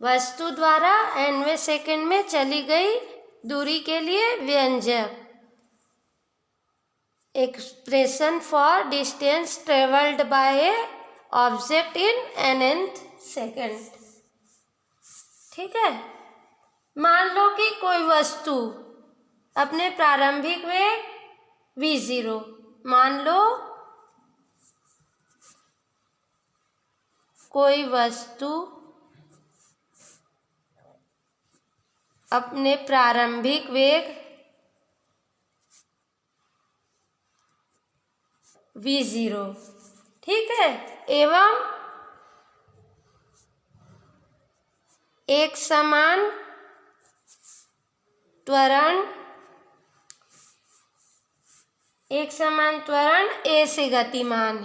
वस्तु द्वारा nवें सेकंड में चली गई दूरी के लिए व्यंजक। Expression for distance travelled by A object in nth second. ठीक है। मान लो कि कोई वस्तु अपने प्रारंभिक वेग v0, मान लो कोई वस्तु अपने प्रारंभिक वेग v0, ठीक है, एवं एक समान त्वरण a से गतिमान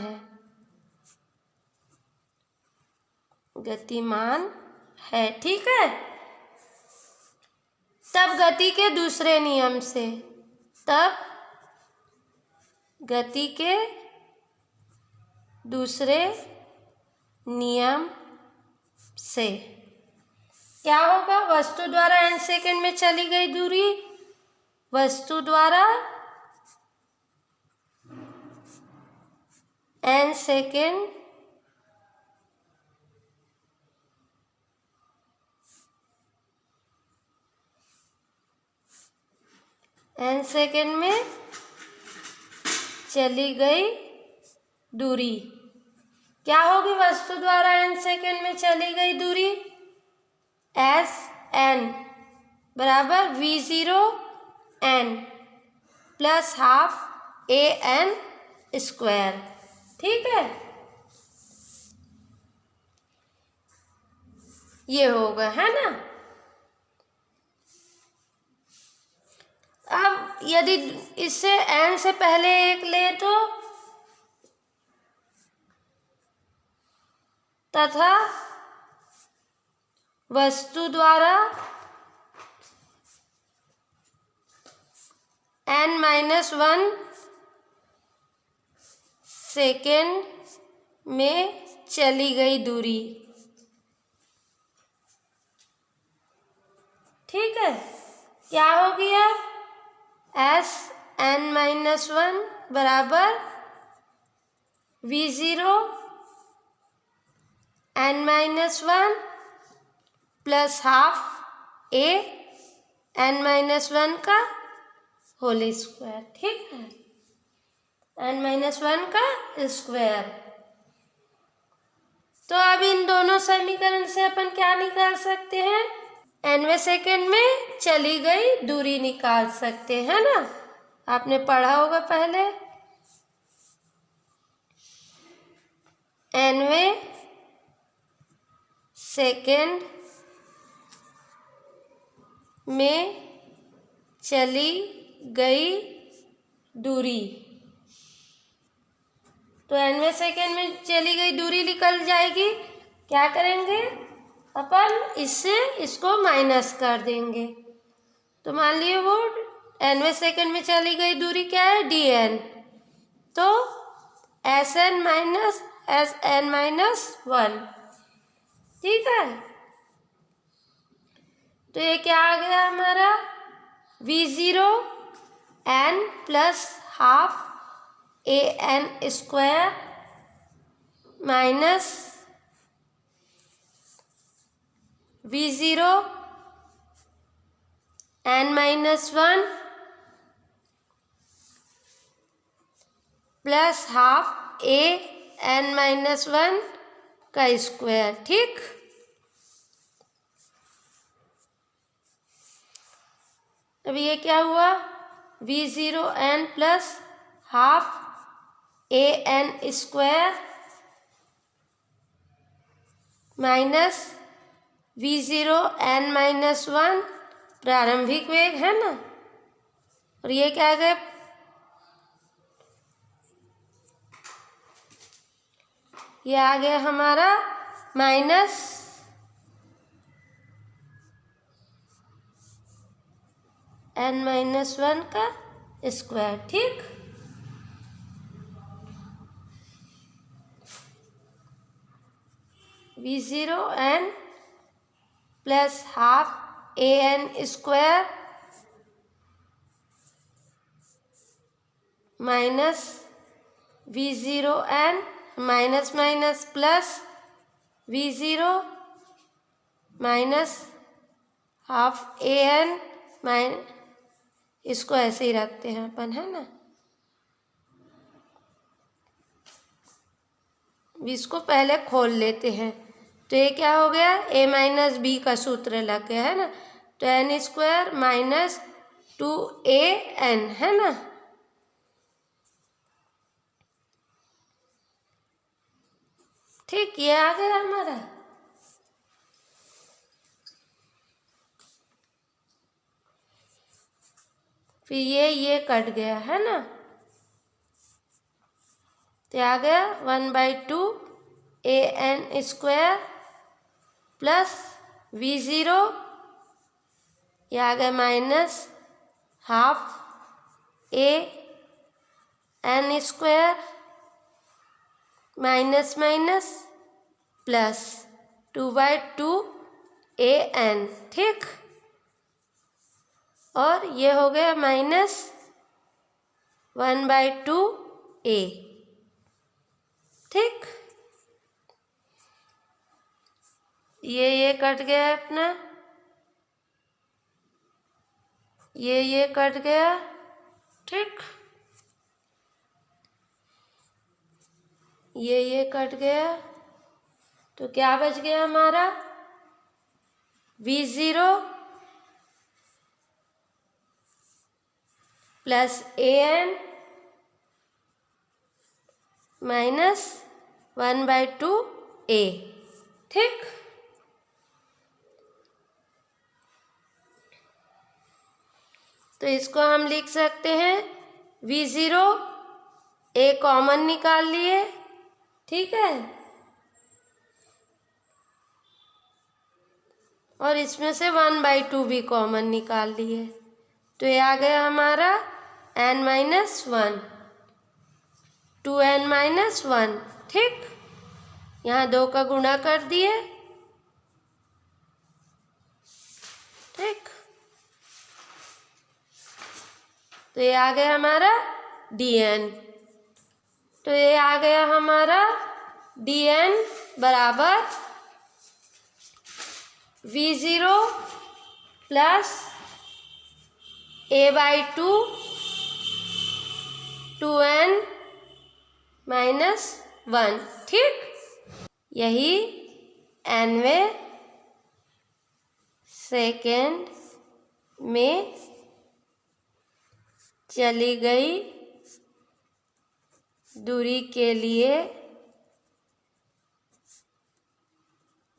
है, ठीक है। तब गति के दूसरे नियम से क्या होगा? वस्तु द्वारा n सेकंड में चली गई दूरी, वस्तु द्वारा n सेकंड में चली गई दूरी क्या होगी? वस्तु द्वारा n सेकंड में चली गई दूरी Sn बराबर v0 n plus half an square, ठीक है। ये होगा, है ना। अब यदि इससे n से पहले एक ले तो तथा वस्तु द्वारा n-1 सेकेंड में चली गई दूरी, ठीक है, क्या होगी? अब Sn-1 बराबर v0 n-1 plus half n-1 का होल स्क्वायर, ठीक है, n-1 का स्क्वायर। तो अब इन दोनों समीकरण से अपन क्या निकाल सकते हैं? nवें सेकंड में चली गई दूरी निकाल सकते हैं ना, आपने पढ़ा होगा पहले। nवें सेकंड में चली गई दूरी, तो nवें सेकंड में चली गई दूरी निकल जाएगी। क्या करेंगे अपन? इसको माइनस कर देंगे। तो मान लिए वो nवें सेकंड में चली गई दूरी क्या है? dn, तो Sn-1, ठीक है। तो ये क्या आ गया हमारा? v0 n plus half an square minus v0 n-1 plus half an-1 का स्क्वायर, ठीक। अब ये क्या हुआ? v0 n plus half an square minus v0 n-1 प्रारंभिक वेग है ना, और ये क्या आ गया? ये आ गया हमारा माइनस n-1 का स्क्वायर, ठीक। v0 n plus half an² minus v0n minus minus plus v0 minus half an इसको ऐसे ही रखते हैं अपन, है ना। इसको पहले खोल लेते हैं, तो ये क्या हो गया, a माइनस बी का सूत्र लग गया, है ना। तो n² माइनस 2an, है ना। ठीक, ये आ गया हमारा। फिर ये कट गया, है ना। तो आ गया 1/2 an² प्लस v0, ये आ गया minus half an² minus minus plus 2/2 an, ठीक। और ये हो गया माइनस 1/2 a, ठीक। ये कट गया अपना, ये कट गया, ठीक। ये कट गया, तो क्या बच गया हमारा, v0 plus an minus 1/2 a, ठीक। तो इसको हम लिख सकते हैं v0, a कॉमन निकाल लिए, ठीक है। और इसमें से 1/2 भी कॉमन निकाल लिए, तो ये आ गया हमारा n-1 2n-1, ठीक। यहाँ 2 का गुणा कर दिए, ठीक। तो ये आ गया हमारा dn, तो ये आ गया हमारा dn बराबर v0 प्लस a/2 2n-1, ठीक। यही nवें सेकेंड में चली गई दूरी के लिए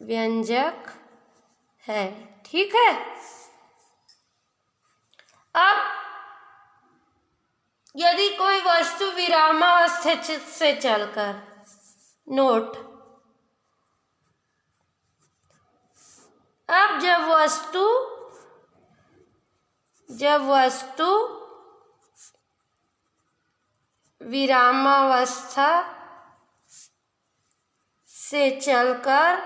व्यंजक है, ठीक है। अब यदि कोई वस्तु विरामावस्था से चलकर, नोट, अब जब वस्तु विरामावस्था से चलकर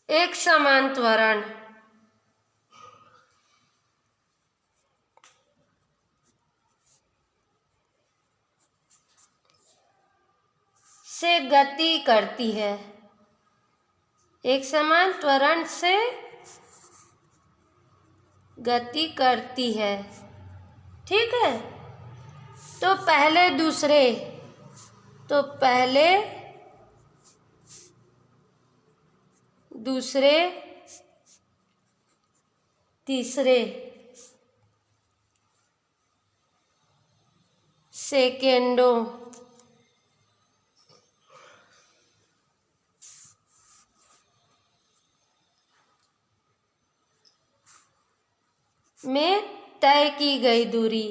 एक समान त्वरण से गति करती है, एक समान त्वरण से गति करती है, ठीक है। तो पहले दूसरे तीसरे सेकेंडों में तय की गई दूरी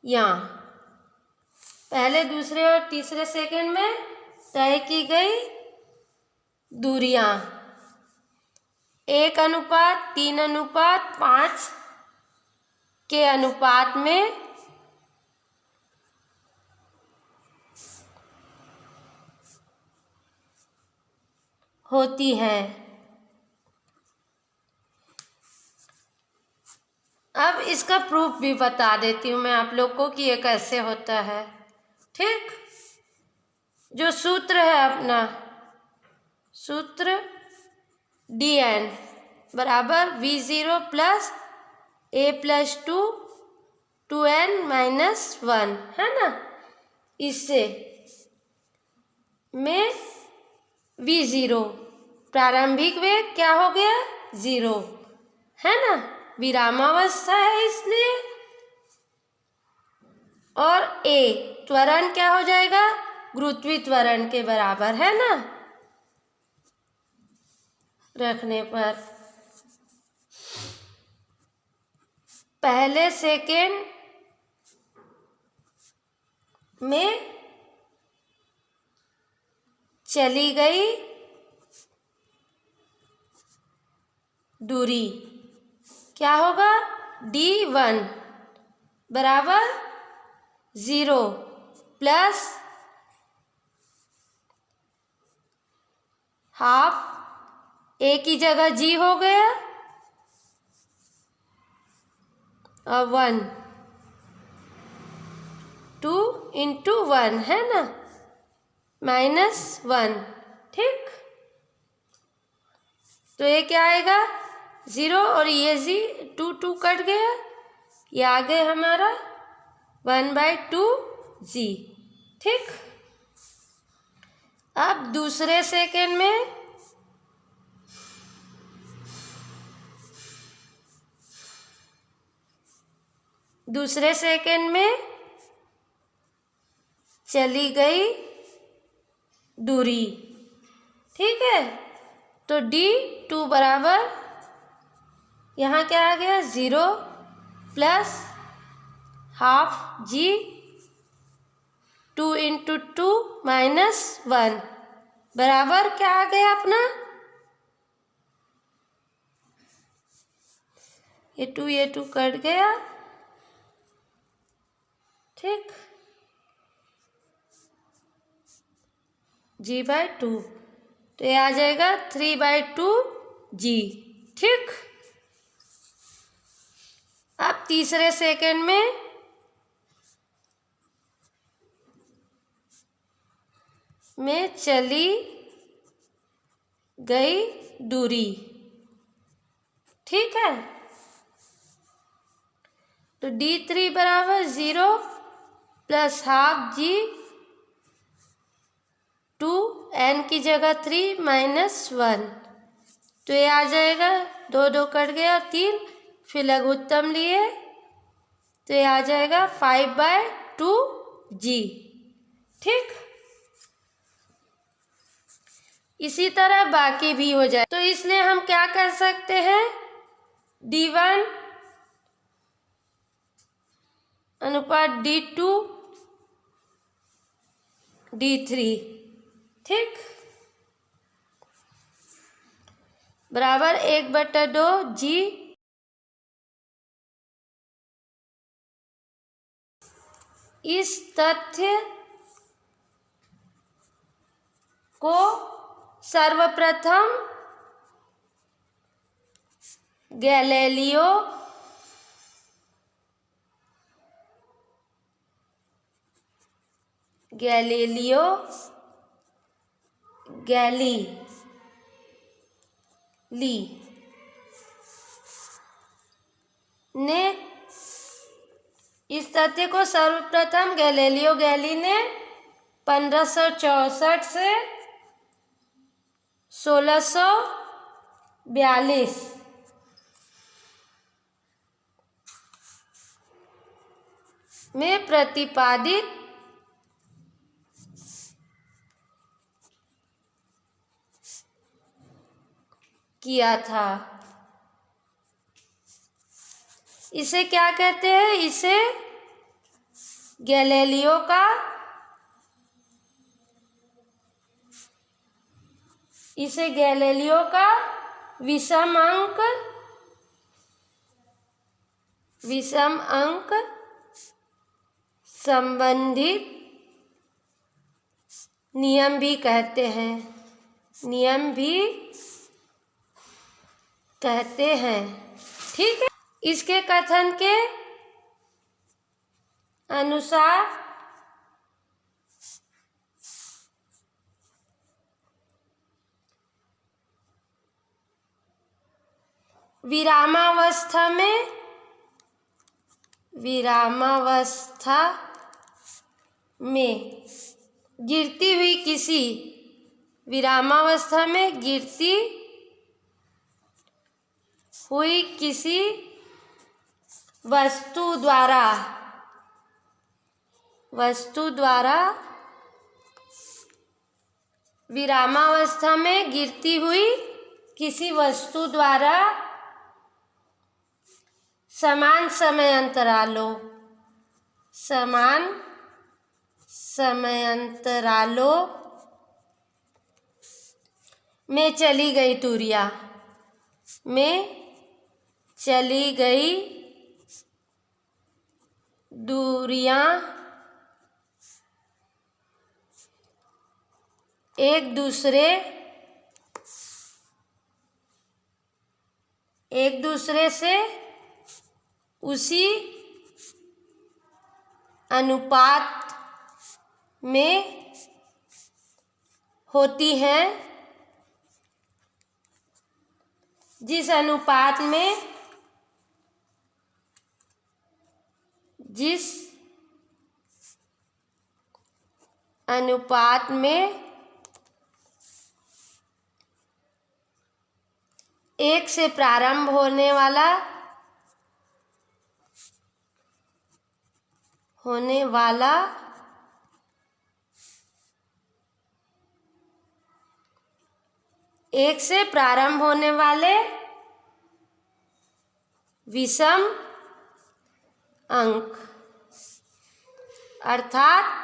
यहाँ पहले दूसरे और तीसरे सेकंड में तय की गई दूरियां 1:3:5 के अनुपात में होती हैं। अब इसका प्रूफ भी बता देती हूँ मैं आप लोग को कि ये कैसे होता है। ठीक, जो सूत्र है अपना, सूत्र dn बराबर v0 plus a plus 2n minus 1 है ना। इससे में v0 प्रारंभिक वेग क्या हो गया, 0 है ना, विरामावस्था है इसलिए। और a त्वरण क्या हो जाएगा, गुरुत्वीय त्वरण के बराबर है ना, रखने पर पहले सेकेंड में चली गई दूरी क्या होगा, d1 बराबर 0 प्लस हाफ a की जगह g हो गया और 1 2 इंटू 1 है ना, माइनस 1। ठीक, तो ये क्या आएगा, 0 और ये जी 2 कट गया, ये आ गए हमारा 1/2g। ठीक, अब दूसरे सेकेंड में चली गई दूरी। ठीक है, तो d2 बराबर यहाँ क्या आ गया, 0 plus half g 2 into 2 minus 1 बराबर क्या आ गया अपना, ये 2 कट गया। ठीक, g/2 तो ये आ जाएगा 3/2g। ठीक, अब तीसरे सेकंड में चली गई दूरी। ठीक है, तो d3 बराबर 0 प्लस हाफ g 2 n की जगह 3 माइनस 1, तो ये आ जाएगा 2 कट गया और 3, फिर लघुत्तम लिए तो ये आ जाएगा 5/2g। ठीक, इसी तरह बाकी भी हो जाए, तो इसलिए हम क्या कर सकते हैं, d1 अनुपात d2 d3। ठीक, बराबर 1/2g इस तथ्य को सर्वप्रथम गैलीलियो गैलीली ने इस तथ्य को सर्वप्रथम गैलीलियो गैली ने 1564 से 1642 में प्रतिपादित किया था। इसे क्या कहते हैं, इसे गैलीलियो का विषम अंक संबंधित नियम भी कहते हैं। नियम भी कहते हैं। ठीक है, इसके कथन के अनुसार विरामावस्था में गिरती हुई किसी वस्तु द्वारा विरामावस्था में गिरती हुई किसी वस्तु द्वारा समान समयांतरालों में चली गई दूरियां एक दूसरे से उसी अनुपात में होती हैं जिस अनुपात में एक से प्रारंभ होने वाला एक से प्रारंभ होने वाले विषम अंक अर्थात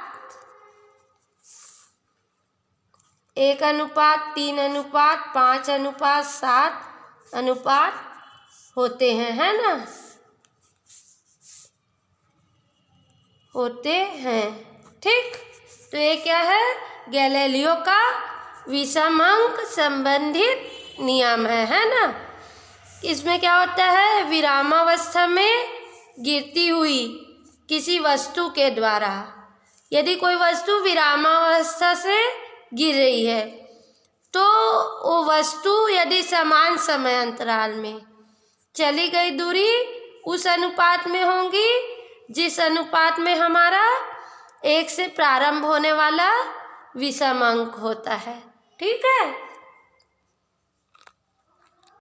1:3:5:7 होते हैं, है ना, होते हैं। ठीक, तो ये क्या है, गैलीलियो का विषमांक संबंधित नियम है ना। इसमें क्या होता है, विरामावस्था में गिरती हुई किसी वस्तु के द्वारा, यदि कोई वस्तु विरामावस्था से गिर रही है तो वो वस्तु यदि समान समय अंतराल में चली गई दूरी उस अनुपात में होंगी जिस अनुपात में हमारा एक से प्रारंभ होने वाला विषम अंक होता है। ठीक है।